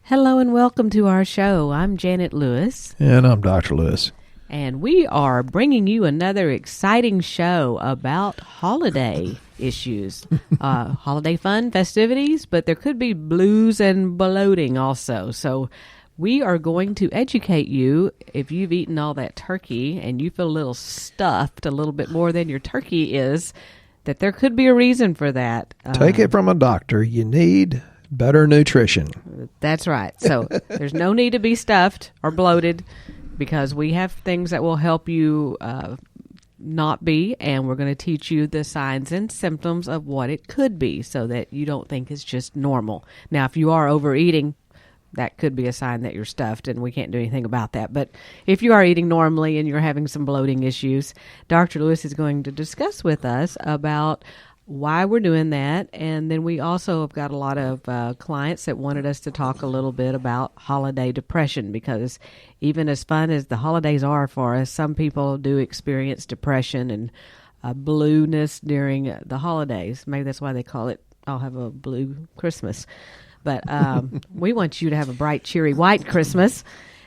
Hello and welcome to our show. I'm Janet Lewis. And I'm Dr. Lewis. And we are bringing you another exciting show about holiday issues. Holiday fun, festivities, but there could be blues and bloating also. So we are going to educate you if you've eaten all that turkey and you feel a little stuffed, a little bit more than your turkey is, that there could be a reason for that. Take it from a doctor. You need better nutrition. That's right. So there's no need to be stuffed or bloated because we have things that will help you not be, and we're going to teach you the signs and symptoms of what it could be so that you don't think it's just normal. Now, if you are overeating, that could be a sign that you're stuffed, and we can't do anything about that. But if you are eating normally and you're having some bloating issues, Dr. Lewis is going to discuss with us about why we're doing that. And then we also have got a lot of clients that wanted us to talk a little bit about holiday depression, because even as fun as the holidays are for us, some people do experience depression and blueness during the holidays. Maybe that's why they call it, I'll have a blue Christmas. But we want you to have a bright, cheery, white Christmas.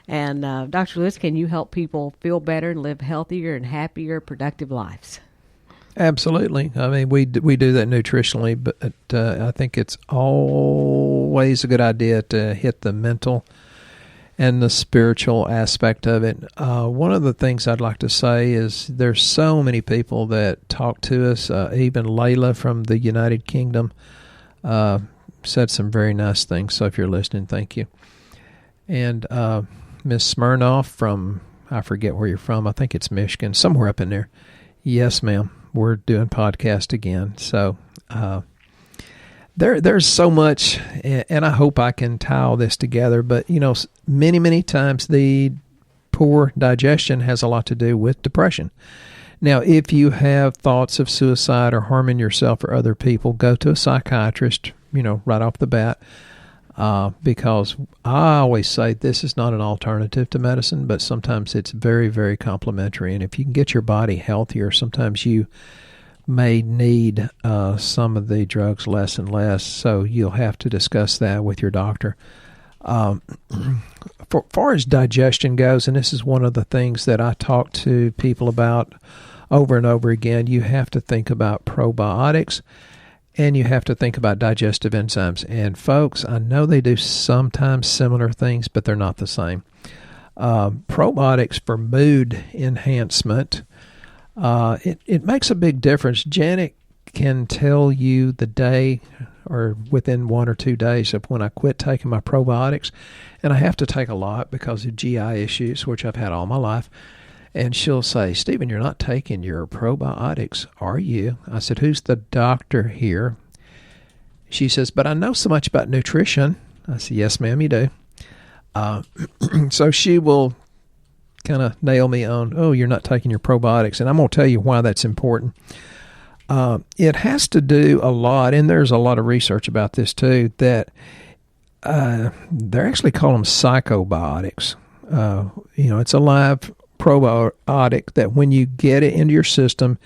And Dr. Lewis, can you help people feel better and live healthier and happier, productive lives? Absolutely. I mean, we do that nutritionally, but I think it's always a good idea to hit the mental and the spiritual aspect of it. One of the things I'd like to say is there's so many people that talk to us. Even Layla from the United Kingdom said some very nice things. So if you're listening, thank you. And Miss Smirnoff from, I forget where you're from. I think it's Michigan, somewhere up in there. Yes, ma'am. We're doing podcast again. So there's so much, and I hope I can tie all this together. But, you know, many times the poor digestion has a lot to do with depression. Now, if you have thoughts of suicide or harming yourself or other people, go to a psychiatrist, you know, right off the bat. Because I always say this is not an alternative to medicine, but sometimes it's very, very complementary. And if you can get your body healthier, sometimes you may need some of the drugs less and less. So you'll have to discuss that with your doctor. For far as digestion goes, and this is one of the things that I talk to people about over and over again, you have to think about probiotics. And you have to think about digestive enzymes. And folks, I know they do sometimes similar things, but they're not the same. Probiotics for mood enhancement, it makes a big difference. Janet can tell you the day or within 1 or 2 days of when I quit taking my probiotics. And I have to take a lot because of GI issues, which I've had all my life. And she'll say, Stephen, you're not taking your probiotics, are you? I said, who's the doctor here? She says, but I know so much about nutrition. I said, yes, ma'am, you do. So she will kind of nail me on, oh, you're not taking your probiotics. And I'm going to tell you why that's important. It has to do a lot, and there's a lot of research about this too, that they're actually call them psychobiotics. It's a live probiotic that when you get it into your system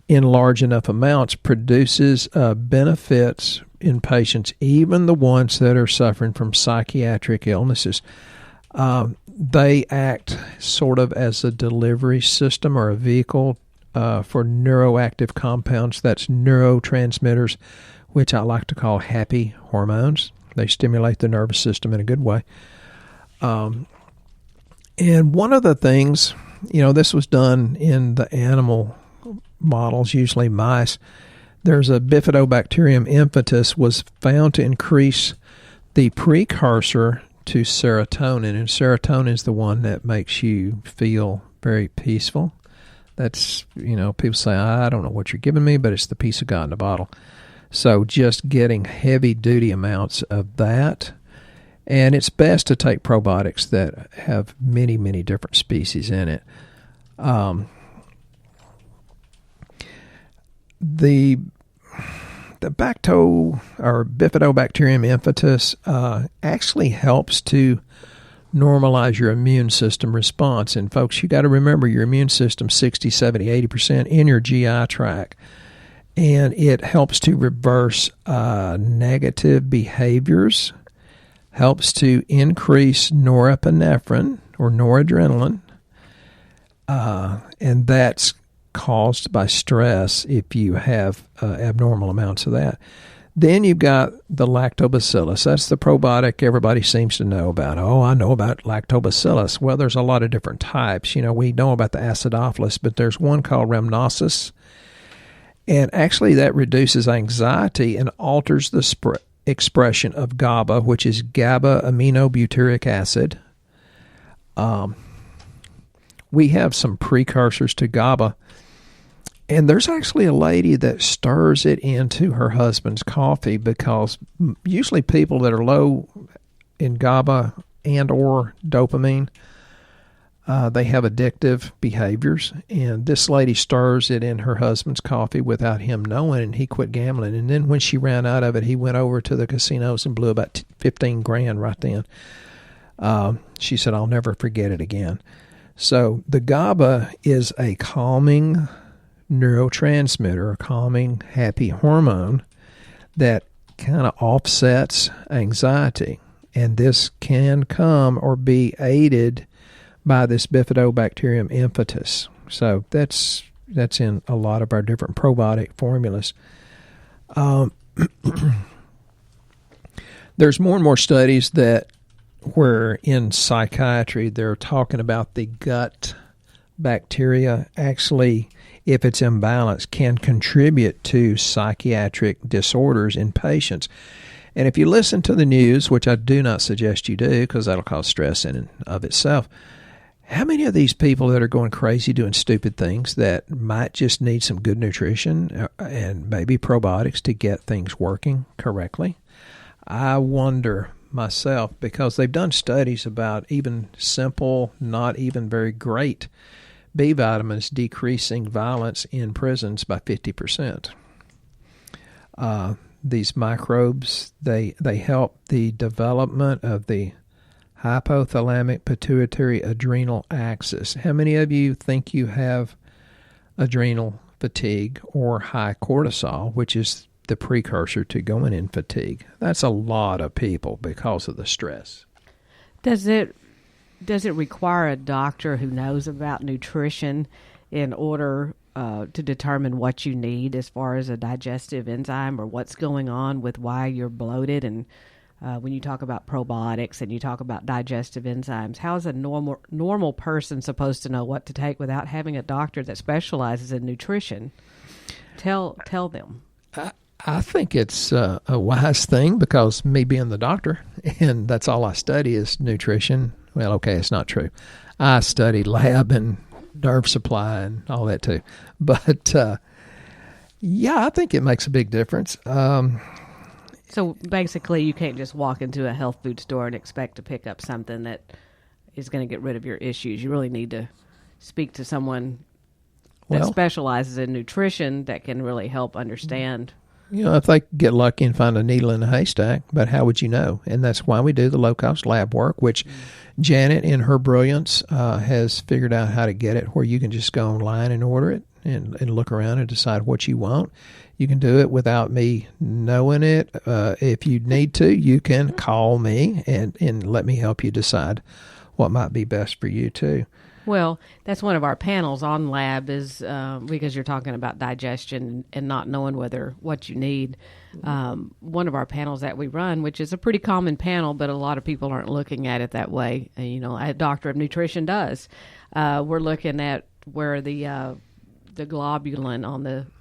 in large enough amounts produces benefits in patients, even the ones that are suffering from psychiatric illnesses. They act sort of as a delivery system or a vehicle for neuroactive compounds. That's neurotransmitters, which I like to call happy hormones. They stimulate the nervous system in a good way. And one of the things, you know, this was done in the animal models, usually mice. There's a bifidobacterium infantis was found to increase the precursor to serotonin. And serotonin is the one that makes you feel very peaceful. That's, you know, people say, I don't know what you're giving me, but it's the peace of God in a bottle. So just getting heavy-duty amounts of that. And it's best to take probiotics that have many, many different species in it. The bacto or bifidobacterium infantis actually helps to normalize your immune system response. And folks, you got to remember your immune system 60, 70, 80% in your GI tract. And it helps to reverse negative behaviors helps to increase norepinephrine or noradrenaline, and that's caused by stress if you have abnormal amounts of that. Then you've got the lactobacillus. That's the probiotic everybody seems to know about. Oh, I know about lactobacillus. Well, there's a lot of different types. We know about the acidophilus, but there's one called rhamnosus. And actually that reduces anxiety and alters the expression of GABA, which is GABA-aminobutyric acid. We have some precursors to GABA. And there's actually a lady that stirs it into her husband's coffee because usually people that are low in GABA and or dopamine, they have addictive behaviors. And this lady stirs it in her husband's coffee without him knowing, and he quit gambling. And then when she ran out of it, he went over to the casinos and blew about $15,000 right then. She said, I'll never forget it again. So the GABA is a calming neurotransmitter, a calming, happy hormone that kind of offsets anxiety. And this can come or be aided by this Bifidobacterium impetus. So that's in a lot of our different probiotic formulas. There's more and more studies where in psychiatry they're talking about the gut bacteria actually, if it's imbalanced, can contribute to psychiatric disorders in patients. And if you listen to the news, which I do not suggest you do because that'll cause stress in and of itself, how many of these people that are going crazy doing stupid things that might just need some good nutrition and maybe probiotics to get things working correctly? I wonder myself, because they've done studies about even simple, not even very great B vitamins decreasing violence in prisons by 50%. These microbes, they help the development of the hypothalamic pituitary adrenal axis. How many of you think you have adrenal fatigue or high cortisol, which is the precursor to going in fatigue? That's a lot of people because of the stress. Does it require a doctor who knows about nutrition in order to determine what you need as far as a digestive enzyme or what's going on with why you're bloated? And when you talk about probiotics and you talk about digestive enzymes, how is a normal person supposed to know what to take without having a doctor that specializes in nutrition? Tell them. I think it's a wise thing because me being the doctor, and that's all I study is nutrition. Well, okay, it's not true. I study lab and nerve supply and all that too. But, yeah, I think it makes a big difference. So basically you can't just walk into a health food store and expect to pick up something that is going to get rid of your issues. You really need to speak to someone that specializes in nutrition that can really help understand. If they get lucky and find a needle in a haystack, but how would you know? And that's why we do the low-cost lab work, which Janet, in her brilliance, has figured out how to get it where you can just go online and order it and look around and decide what you want. You can do it without me knowing it. If you need to, you can call me and let me help you decide what might be best for you too. Well, that's one of our panels on lab is because you're talking about digestion and not knowing what you need. One of our panels that we run, which is a pretty common panel, but a lot of people aren't looking at it that way. A doctor of nutrition does. We're looking at where the globulin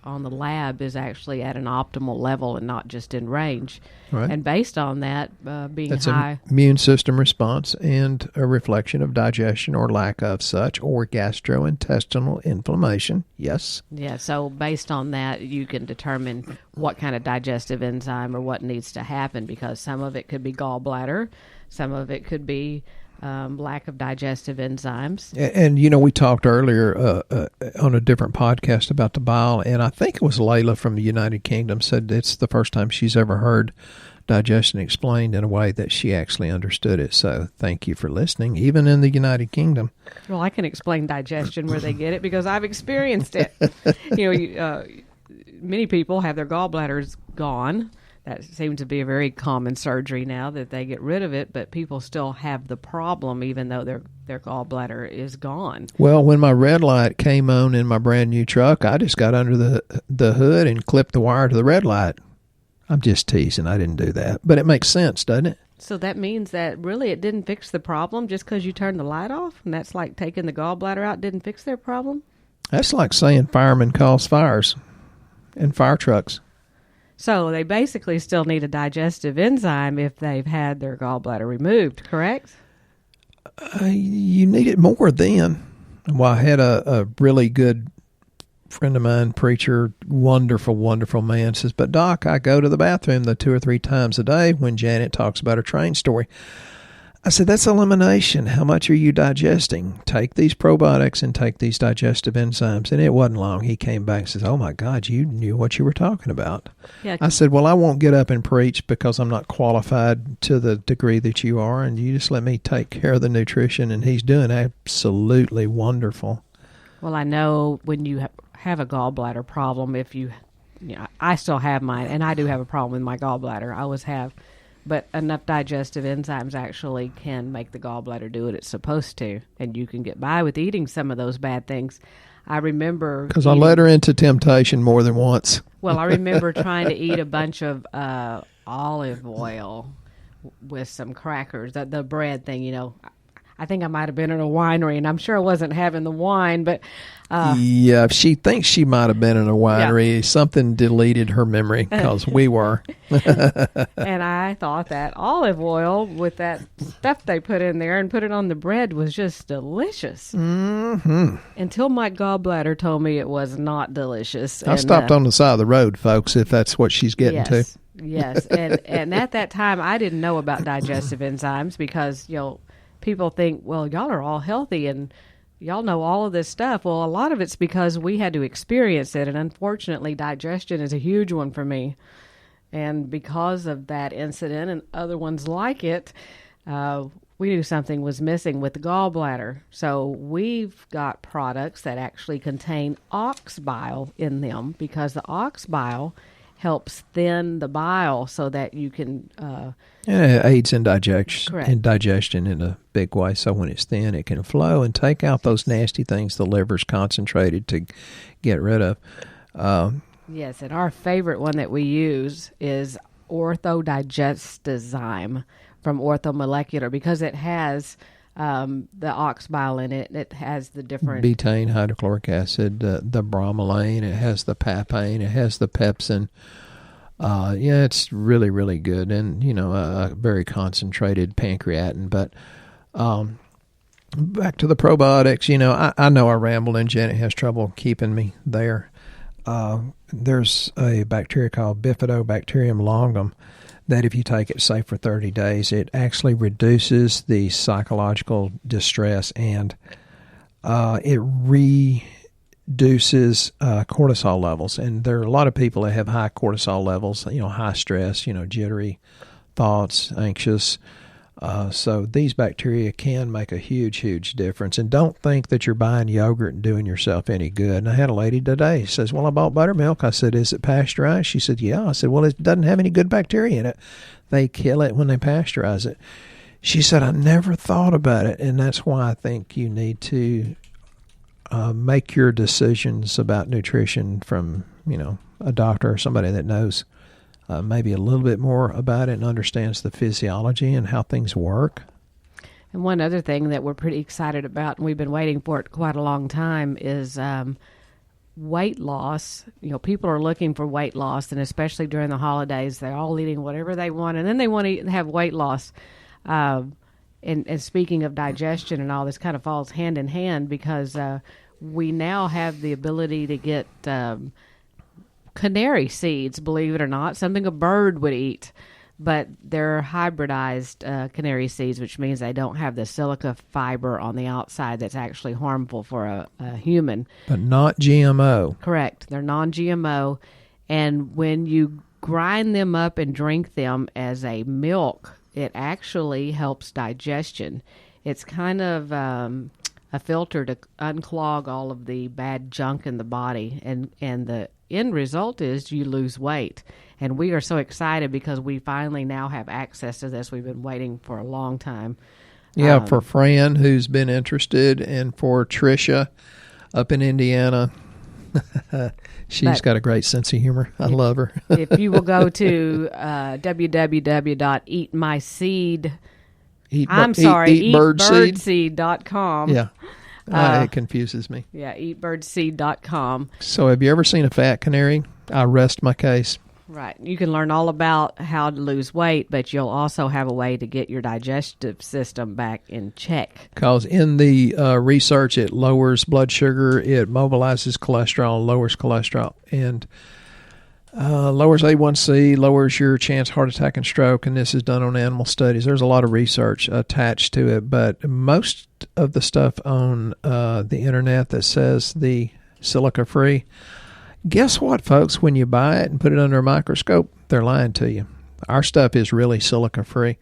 on the lab is actually at an optimal level and not just in range. Right. And based on that being that's high, immune system response and a reflection of digestion or lack of such, or gastrointestinal inflammation. Yes. Yeah. So based on that, you can determine what kind of digestive enzyme or what needs to happen, because some of it could be gallbladder, some of it could be lack of digestive enzymes. And we talked earlier on a different podcast about the bile, and I think it was Layla from the United Kingdom said it's the first time she's ever heard digestion explained in a way that she actually understood it. So thank you for listening, even in the United Kingdom. Well, I can explain digestion where they get it because I've experienced it. Many people have their gallbladders gone. That seems to be a very common surgery now that they get rid of it, but people still have the problem even though their gallbladder is gone. Well, when my red light came on in my brand new truck, I just got under the hood and clipped the wire to the red light. I'm just teasing. I didn't do that. But it makes sense, doesn't it? So that means that really it didn't fix the problem just because you turned the light off? And that's like taking the gallbladder out didn't fix their problem? That's like saying firemen cause fires in fire trucks. So they basically still need a digestive enzyme if they've had their gallbladder removed, correct? You need it more then. Well, I had a really good friend of mine, preacher, wonderful, wonderful man, says, but Doc, I go to the bathroom 2 or 3 times a day when Janet talks about her train story. I said, that's elimination. How much are you digesting? Take these probiotics and take these digestive enzymes. And it wasn't long. He came back and says, oh, my God, you knew what you were talking about. Yeah. I said, well, I won't get up and preach because I'm not qualified to the degree that you are, and you just let me take care of the nutrition. And he's doing absolutely wonderful. Well, I know when you have a gallbladder problem, I still have mine, and I do have a problem with my gallbladder. I always have. But enough digestive enzymes actually can make the gallbladder do what it's supposed to, and you can get by with eating some of those bad things. I remember... Because I led her into temptation more than once. Well, I remember trying to eat a bunch of olive oil with some crackers, the bread thing, I think I might have been in a winery, and I'm sure I wasn't having the wine, but... yeah, if she thinks she might have been in a winery, something deleted her memory, because we were. And I thought that olive oil with that stuff they put in there and put it on the bread was just delicious. Mm-hmm. Until my gallbladder told me it was not delicious. I stopped on the side of the road, folks, if that's what she's getting to. Yes, and at that time, I didn't know about digestive enzymes because, people think, well, y'all are all healthy and y'all know all of this stuff. Well, a lot of it's because we had to experience it, and unfortunately, digestion is a huge one for me. And because of that incident and other ones like it, we knew something was missing with the gallbladder. So we've got products that actually contain ox bile in them because the ox bile helps thin the bile so that you can... it aids in digestion in a big way. So when it's thin, it can flow and take out those nasty things the liver's concentrated to get rid of. Yes, and our favorite one that we use is Ortho Digestzyme from Ortho Molecular because it has... the ox bile in it. It has the different... betaine, hydrochloric acid, the bromelain, it has the papain, it has the pepsin. It's really, really good. And, a very concentrated pancreatin. But back to the probiotics, I know I rambled and Janet has trouble keeping me there. There's a bacteria called Bifidobacterium longum that if you take it, say, for 30 days, it actually reduces the psychological distress and it reduces cortisol levels. And there are a lot of people that have high cortisol levels, high stress, jittery thoughts, anxious. So these bacteria can make a huge, huge difference. And don't think that you're buying yogurt and doing yourself any good. And I had a lady today says, well, I bought buttermilk. I said, is it pasteurized? She said, yeah. I said, well, it doesn't have any good bacteria in it. They kill it when they pasteurize it. She said, I never thought about it. And that's why I think you need to make your decisions about nutrition from, a doctor or somebody that knows maybe a little bit more about it and understands the physiology and how things work. And one other thing that we're pretty excited about, and we've been waiting for it quite a long time, is weight loss. People are looking for weight loss, and especially during the holidays, they're all eating whatever they want, and then they want to have weight loss. And speaking of digestion and all, this kind of falls hand in hand because we now have the ability to get canary seeds, believe it or not, something a bird would eat, but they're hybridized canary seeds, which means they don't have the silica fiber on the outside that's actually harmful for a human. But not GMO. Correct. They're non-GMO, and when you grind them up and drink them as a milk, it actually helps digestion. It's kind of a filter to unclog all of the bad junk in the body, and the end result is you lose weight. And we are so excited because we finally now have access to this. We've been waiting for a long time. Yeah, for Fran, who's been interested, and for Tricia up in Indiana. She's got a great sense of humor. I love her. If you will go to www.eatmyseed, eatbirdseed.com. Yeah, it confuses me. Yeah, eatbirdseed.com. So have you ever seen a fat canary? I rest my case. Right. You can learn all about how to lose weight, but you'll also have a way to get your digestive system back in check. Because in the research, it lowers blood sugar, it mobilizes cholesterol, lowers cholesterol, and lowers A1C, lowers your chance of heart attack and stroke, and this is done on animal studies. There's a lot of research attached to it, but most of the stuff on the internet that says the silica-free, guess what, folks? When you buy it and put it under a microscope, they're lying to you. Our stuff is really silica-free,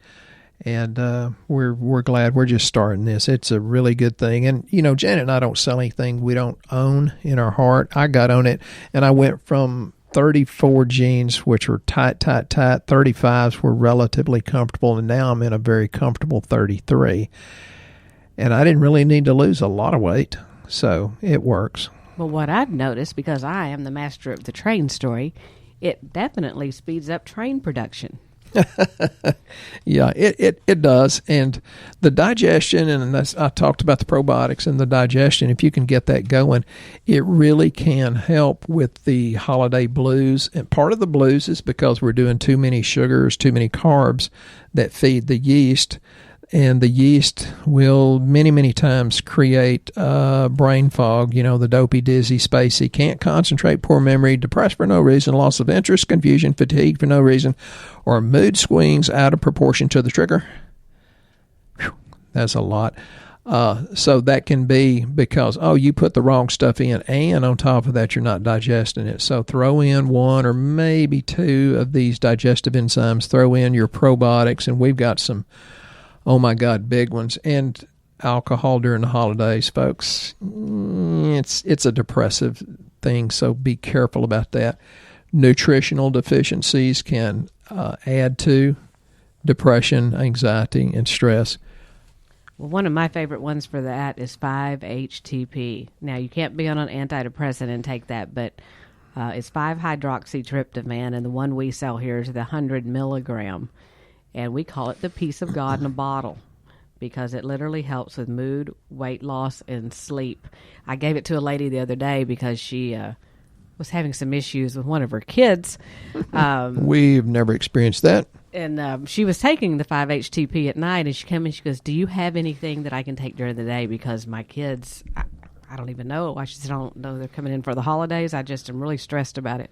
and we're glad we're just starting this. It's a really good thing. And, you know, Janet and I don't sell anything we don't own in our heart. I got on it, and I went from 34 jeans, which were tight. 35s were relatively comfortable, and now I'm in a very comfortable 33. And I didn't really need to lose a lot of weight, so it works. Well, what I've noticed, because I am the master of the train story, it definitely speeds up train production. Yeah, it does. And the digestion, and I talked about the probiotics and the digestion, if you can get that going, it really can help with the holiday blues. And part of the blues is because we're doing too many sugars, too many carbs that feed the yeast. And the yeast will many times create brain fog, you know, the dopey, dizzy, spacey, can't concentrate, poor memory, depressed for no reason, loss of interest, confusion, fatigue for no reason, or mood swings out of proportion to the trigger. Whew, that's a lot. So that can be because, you put the wrong stuff in, and on top of that, you're not digesting it. So throw in one or maybe two of these digestive enzymes, throw in your probiotics, and we've got some, oh my God, big ones. And alcohol during the holidays, folks, it's a depressive thing, so be careful about that. Nutritional deficiencies can add to depression, anxiety, and stress. Well, one of my favorite ones for that is 5-HTP. Now, you can't be on an antidepressant and take that, but it's 5-hydroxytryptophan, and the one we sell here is the 100 milligram. And we call it the peace of God in a bottle because it literally helps with mood, weight loss, and sleep. I gave it to a lady the other day because she was having some issues with one of her kids. We've never experienced that. And she was taking the 5-HTP at night, and she came in and she goes, "Do you have anything that I can take during the day? Because my kids, I don't even know. I just don't know they're coming in for the holidays. I just am really stressed about it."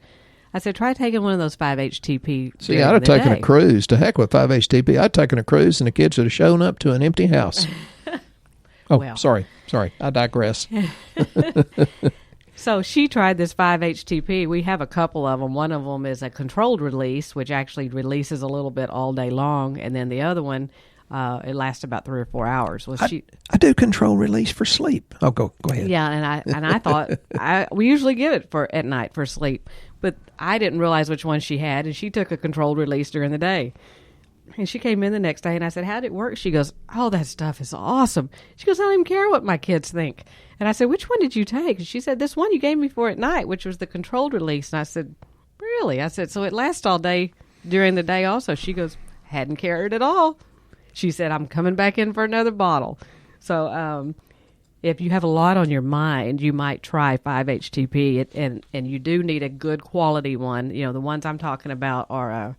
I said, try taking one of those 5-HTP. See, I'd have taken a cruise. To heck with 5-HTP. I'd taken a cruise, and the kids would have shown up to an empty house. Well, sorry. I digress. So she tried this 5-HTP. We have a couple of them. One of them is a controlled release, which actually releases a little bit all day long. And then the other one, it lasts about 3 or 4 hours. Well, I do control release for sleep. Oh, go ahead. Yeah, and I thought we usually give it at night for sleep. But I didn't realize which one she had, and she took a controlled release during the day. And she came in the next day, and I said, "How'd it work?" She goes, "Oh, that stuff is awesome." She goes, "I don't even care what my kids think." And I said, "Which one did you take?" And she said, "This one you gave me for at night, which was the controlled release." And I said, "Really?" I said, "So it lasts all day during the day also?" She goes, "Hadn't cared at all." She said, "I'm coming back in for another bottle." So, if you have a lot on your mind, you might try 5-HTP, and you do need a good quality one. You know, the ones I'm talking about are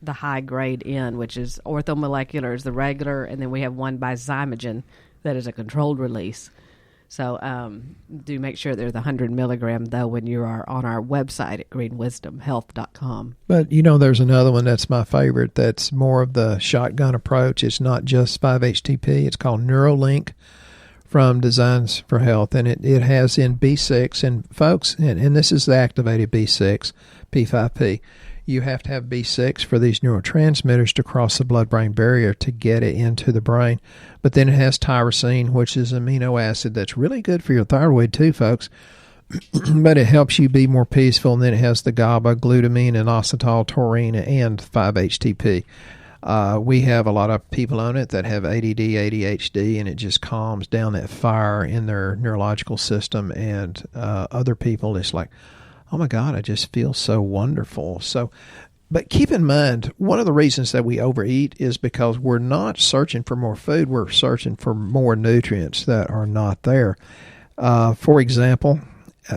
the high grade N, which is Ortho Molecular is the regular, and then we have one by Zymogen that is a controlled release. So do make sure they're the 100 milligram, though, when you are on our website at greenwisdomhealth.com. But, you know, there's another one that's my favorite that's more of the shotgun approach. It's not just 5-HTP. It's called Neuralink from Designs for Health, and it has in B6. And, folks, and this is the activated B6, P5P. You have to have B6 for these neurotransmitters to cross the blood-brain barrier to get it into the brain. But then it has tyrosine, which is an amino acid that's really good for your thyroid too, folks. but it helps you be more peaceful. And then it has the GABA, glutamine, and inositol, taurine, and 5-HTP. We have a lot of people on it that have ADD, ADHD, and it just calms down that fire in their neurological system. And other people, it's like, oh my God, I just feel so wonderful. So, but keep in mind, one of the reasons that we overeat is because we're not searching for more food. We're searching for more nutrients that are not there. For example,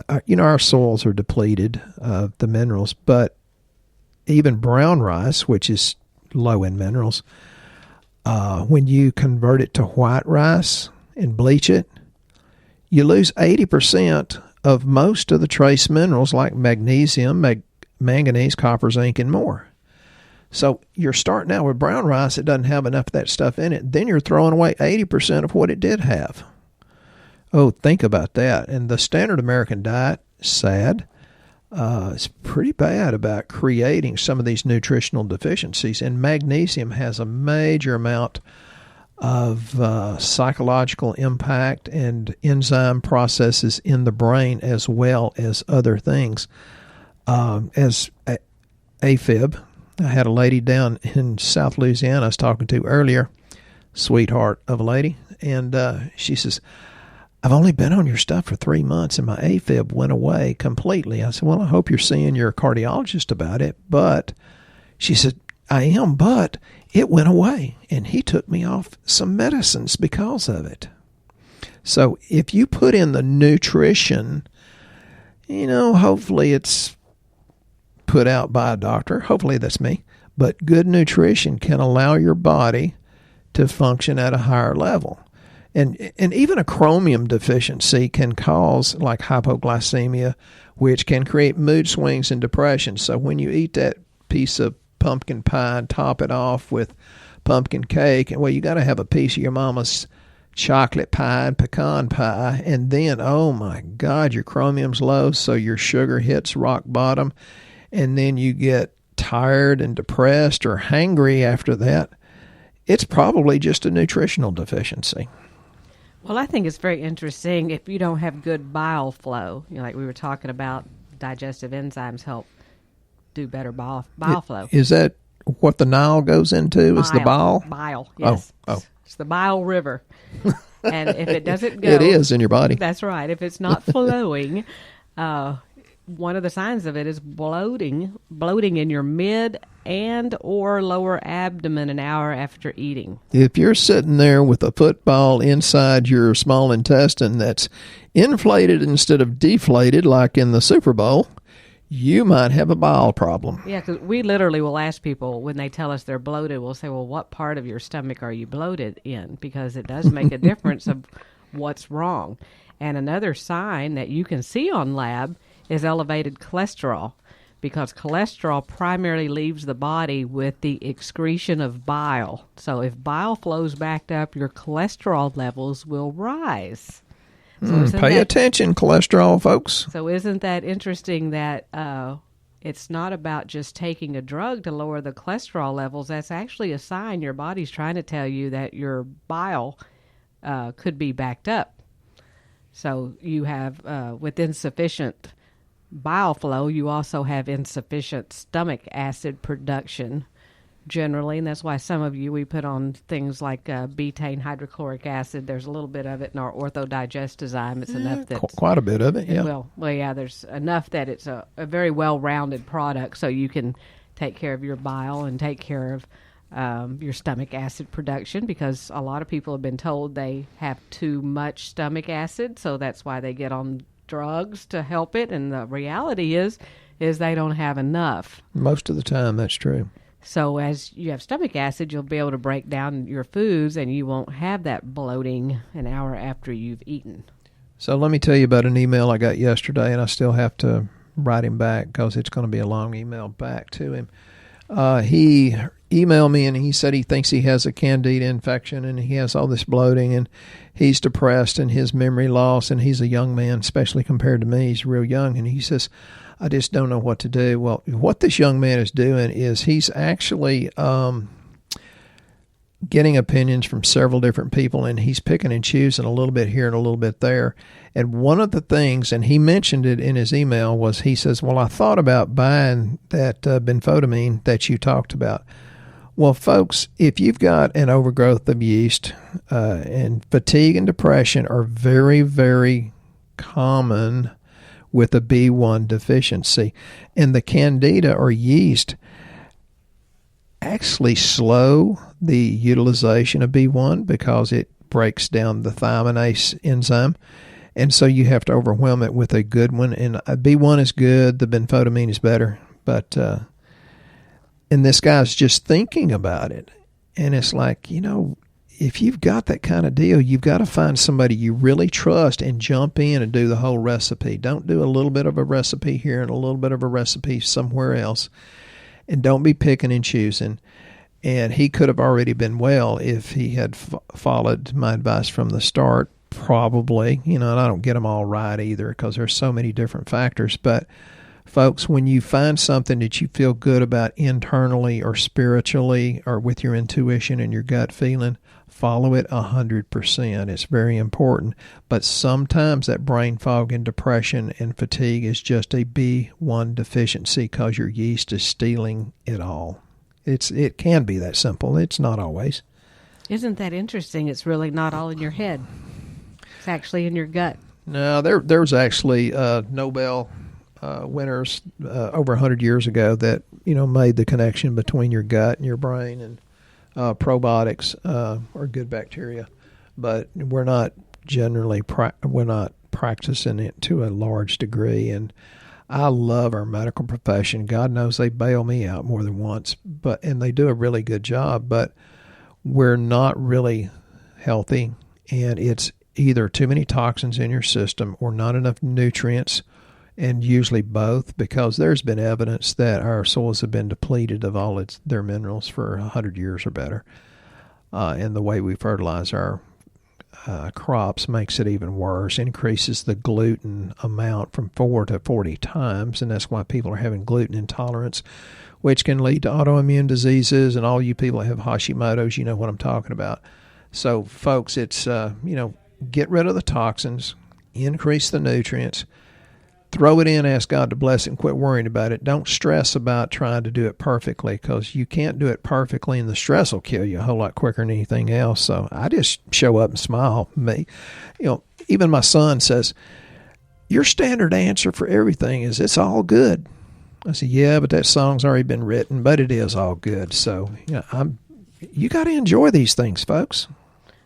our soils are depleted of the minerals, but even brown rice, which is low in minerals, when you convert it to white rice and bleach it, you lose 80% of most of the trace minerals like magnesium, manganese, copper, zinc, and more. So you're starting out with brown rice that doesn't have enough of that stuff in it. Then you're throwing away 80% of what it did have. Oh, think about that. And the standard American diet, sad, is pretty bad about creating some of these nutritional deficiencies. And magnesium has a major amount of psychological impact and enzyme processes in the brain as well as other things. As AFib, I had a lady down in South Louisiana I was talking to earlier, sweetheart of a lady, and she says, I've only been on your stuff for 3 months and my AFib went away completely. I said, well, I hope you're seeing your cardiologist about it. But she said, I am, but it went away. And he took me off some medicines because of it. So if you put in the nutrition, hopefully it's put out by a doctor. Hopefully that's me. But good nutrition can allow your body to function at a higher level. And even a chromium deficiency can cause like hypoglycemia, which can create mood swings and depression. So when you eat that piece of pumpkin pie and top it off with pumpkin cake, and you got to have a piece of your mama's chocolate pie and pecan pie, and then, oh my God, your chromium's low, so your sugar hits rock bottom, and then you get tired and depressed or hangry after that. It's probably just a nutritional deficiency. Well, I think it's very interesting if you don't have good bile flow. Like we were talking about, digestive enzymes help do better bile flow. Is that what the Nile goes into? Is the bile? Bile, yes. Oh. It's the bile river. And if it doesn't go... It is in your body. That's right. If it's not flowing, one of the signs of it is bloating in your mid and or lower abdomen an hour after eating. If you're sitting there with a football inside your small intestine that's inflated instead of deflated like in the Super Bowl, you might have a bile problem. Yeah, because we literally will ask people when they tell us they're bloated, we'll say, well, what part of your stomach are you bloated in? Because it does make a difference of what's wrong. And another sign that you can see on lab is elevated cholesterol, because cholesterol primarily leaves the body with the excretion of bile. So if bile flows backed up, your cholesterol levels will rise. So pay attention, cholesterol, folks. So isn't that interesting that it's not about just taking a drug to lower the cholesterol levels? That's actually a sign your body's trying to tell you that your bile could be backed up. So you have, with insufficient bile flow, you also have insufficient stomach acid production generally, and that's why some of you, we put on things like betaine hydrochloric acid. There's a little bit of it in our Ortho Digestzyme. It's enough that... Quite a bit of it, yeah. Well, yeah, there's enough that it's a very well-rounded product, so you can take care of your bile and take care of your stomach acid production, because a lot of people have been told they have too much stomach acid, so that's why they get on drugs to help it, and the reality is they don't have enough. Most of the time, that's true. So as you have stomach acid, you'll be able to break down your foods, and you won't have that bloating an hour after you've eaten. So let me tell you about an email I got yesterday, and I still have to write him back because it's going to be a long email back to him. He emailed me, and he said he thinks he has a candida infection, and he has all this bloating, and he's depressed, and his memory loss, and he's a young man, especially compared to me. He's real young, and he says, I just don't know what to do. Well, what this young man is doing is he's actually getting opinions from several different people, and he's picking and choosing a little bit here and a little bit there. And one of the things, and he mentioned it in his email, was he says, well, I thought about buying that benfotiamine that you talked about. Well, folks, if you've got an overgrowth of yeast, and fatigue and depression are very, very common with a B1 deficiency, and the candida or yeast actually slow the utilization of B1 because it breaks down the thiominase enzyme, and so you have to overwhelm it with a good one. And B1 is good, the benfotiamine is better, but and this guy's just thinking about it, and it's like, if you've got that kind of deal, you've got to find somebody you really trust and jump in and do the whole recipe. Don't do a little bit of a recipe here and a little bit of a recipe somewhere else. And don't be picking and choosing. And he could have already been well if he had followed my advice from the start, probably. And I don't get them all right either because there's so many different factors. But folks, when you find something that you feel good about internally or spiritually or with your intuition and your gut feeling, follow it 100%. It's very important. But sometimes that brain fog and depression and fatigue is just a B1 deficiency because your yeast is stealing it all. It can be that simple. It's not always. Isn't that interesting? It's really not all in your head. It's actually in your gut. No, there's actually Nobel winners over 100 years ago that made the connection between your gut and your brain, and probiotics are good bacteria, but we're not generally practicing it to a large degree. And I love our medical profession. God knows they bail me out more than once, and they do a really good job, but we're not really healthy, and it's either too many toxins in your system or not enough nutrients, and usually both, because there's been evidence that our soils have been depleted of all their minerals for 100 years or better. And the way we fertilize our crops makes it even worse, increases the gluten amount from 4 to 40 times, and that's why people are having gluten intolerance, which can lead to autoimmune diseases. And all you people that have Hashimoto's, you know what I'm talking about. So, folks, it's, get rid of the toxins, increase the nutrients, throw it in, ask God to bless it, and quit worrying about it. Don't stress about trying to do it perfectly, because you can't do it perfectly, and the stress will kill you a whole lot quicker than anything else. So I just show up and smile. Even my son says, your standard answer for everything is it's all good. I said, yeah, but that song's already been written, but it is all good. So you got to enjoy these things, folks.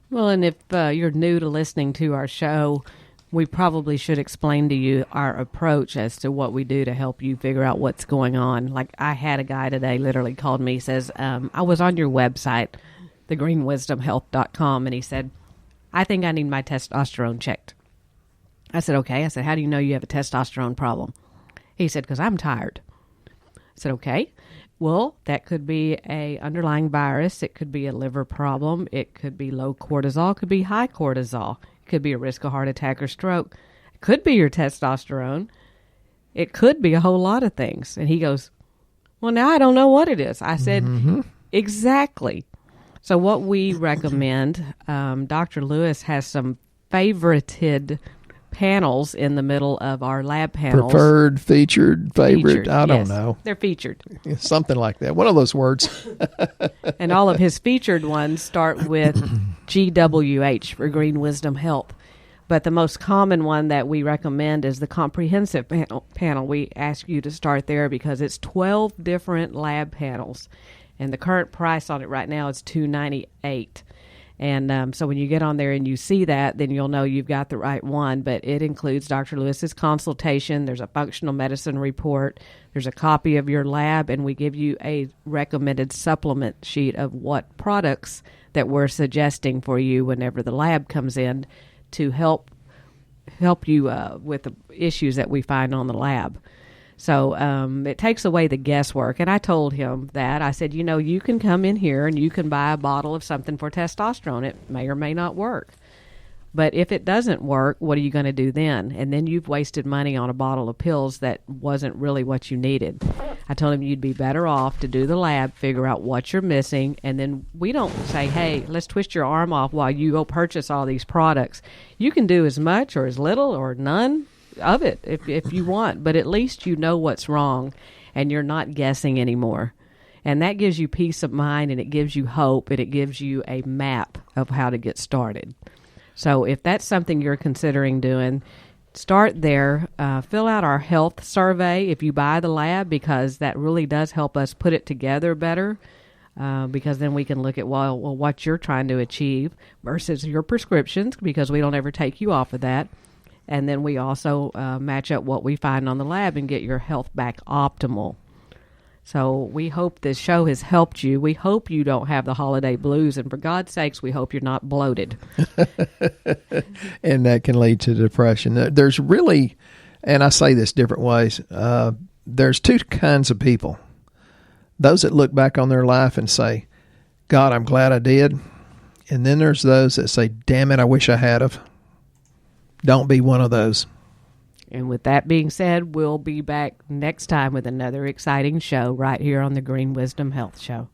Well, and if you're new to listening to our show, we probably should explain to you our approach as to what we do to help you figure out what's going on. Like, I had a guy today literally called me, says, I was on your website, thegreenwisdomhealth.com, and he said, I think I need my testosterone checked. I said, okay. I said, how do you know you have a testosterone problem? He said, because I'm tired. I said, okay. Well, that could be a underlying virus. It could be a liver problem. It could be low cortisol. It could be high cortisol. It could be a risk of heart attack or stroke. It could be your testosterone. It could be a whole lot of things. And he goes, well, now I don't know what it is. I said, exactly. So what we recommend, Dr. Lewis has some favorited panels in the middle of our lab panels. Preferred, featured, favorite, featured, I don't yes. know. They're featured. Something like that. One of those words. And all of his featured ones start with GWH for Green Wisdom Health. But the most common one that we recommend is the comprehensive panel. We ask you to start there because it's 12 different lab panels. And the current price on it right now is $298. And so when you get on there and you see that, then you'll know you've got the right one. But it includes Dr. Lewis's consultation. There's a functional medicine report. There's a copy of your lab, and we give you a recommended supplement sheet of what products that we're suggesting for you whenever the lab comes in to help you with the issues that we find on the lab. So it takes away the guesswork. And I told him that. I said, you can come in here and you can buy a bottle of something for testosterone. It may or may not work. But if it doesn't work, what are you going to do then? And then you've wasted money on a bottle of pills that wasn't really what you needed. I told him you'd be better off to do the lab, figure out what you're missing, and then we don't say, hey, let's twist your arm off while you go purchase all these products. You can do as much or as little or none of it if you want, but at least you know what's wrong and you're not guessing anymore. And that gives you peace of mind, and it gives you hope, and it gives you a map of how to get started. So if that's something you're considering doing, start there. Fill out our health survey if you buy the lab, because that really does help us put it together better, because then we can look at, well, what you're trying to achieve versus your prescriptions, because we don't ever take you off of that. And then we also match up what we find on the lab and get your health back optimal. So we hope this show has helped you. We hope you don't have the holiday blues. And for God's sakes, we hope you're not bloated. And that can lead to depression. There's really, and I say this different ways, there's two kinds of people. Those that look back on their life and say, God, I'm glad I did. And then there's those that say, damn it, I wish I had of. Don't be one of those. And with that being said, we'll be back next time with another exciting show right here on the Green Wisdom Health Show.